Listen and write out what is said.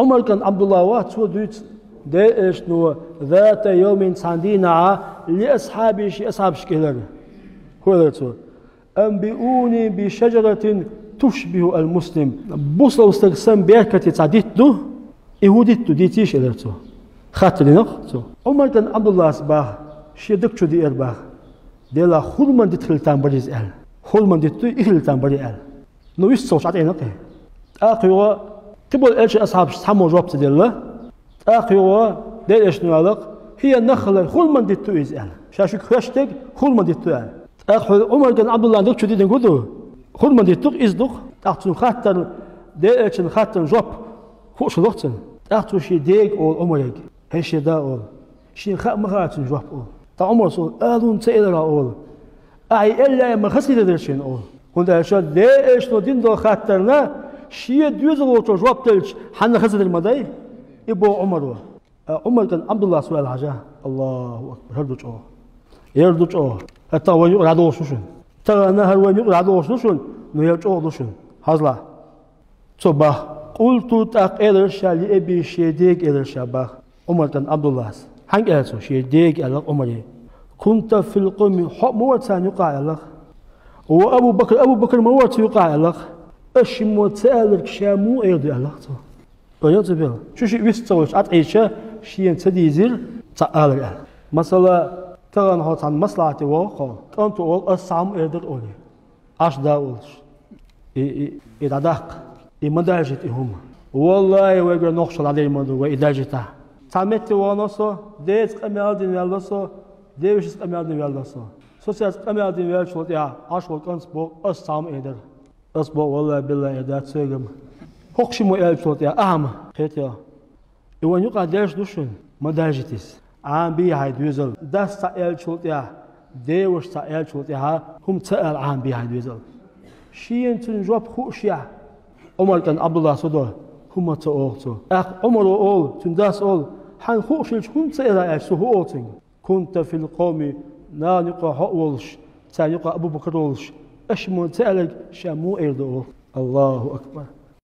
عمر كان عبد الله واتسو دوت دايش نو ذات يوم صندينا لأصحابي أصحاب شكلر هو أنبئوني بشجرة تشبه المسلم بوصل استقسم بيركة تعديتو يهوديتو ديتيش إلرتو خاطرينه عمر كان عبد الله أصبح شيدك شو دي أربع ديلا خلمان ديتلتان بريز أل خلمان ديتو إهلتان بري أل نو يسوش عتينك آخر تبغى إيش أصحاب سامو جوابت ديلا آخر ديل إيش نوالق هي النخلة خلمان ديتو إز أل شاشك خشتك خلمان ديتو أل آخر عمر كان عبد الله دك شو دي نقوله خلمان ديتو إز دك أخذ خاطر ديل إيش خاطر جواب خوش لقطن أخذ شيء ديك أو عمرك هالشيء ده أول شيء خا ما خاطر جواب أول تا عمر صول أذن تيلر أول أي إلا ما خسيت درشين أول كنت أشهد ليش ندين دو خاطرنا شيء دوزل وتو جواب تلش حنا خسيت المداي يبو عمر عمر كان عبد الله سؤال حاجة الله أكبر هردوش حتى وين يقعد وشوشن ترى نهر وين يقعد وشوشن نيرجع وشوشن هذلا صباح قلت تأكل شالي أبي شيديك إلى الشباب عمر كان عبد الله هنگ أسو شيديك إلى عمر كنت في القوم موت يقع الله وأبو بكر موت يقع الله أشمو تألك شامو إيدي الله أيضا بيل شو شيء يستويش أتعيشه شيء تديزير تألك مثلا ترى نحط عن مصلحة واقع كنت أقول أسام إيدر أولي أشدا أولش إدادك إمدارجتهم والله ويقول نخشى عليه مدو وإدارجته تعمت وانسو ديت قمال دين والسو ديوش قمال دين والسو سوسياس قمال دين والسو يا أشول كنس بو أسام إيدر أسبو والله بالله إدار سيرم هوكشمو إلسو يا أهم خيتيا يوان يقع ديش دوشن مدارجتيس عم بي هاي دوزل داس تأل شوتيا ديوش تأل شوتيا هم تأل عم بي هاي دوزل شيء تنجوب خوشيا عمر كان عبد الله صدور هم تأوتو عمر أول تنداس أول حن خوشيش هم تأل سهوتين كنت في القوم لا نقع هولش تانيقع أبو بكر ولش أشمو تألك شامو إردو الله أكبر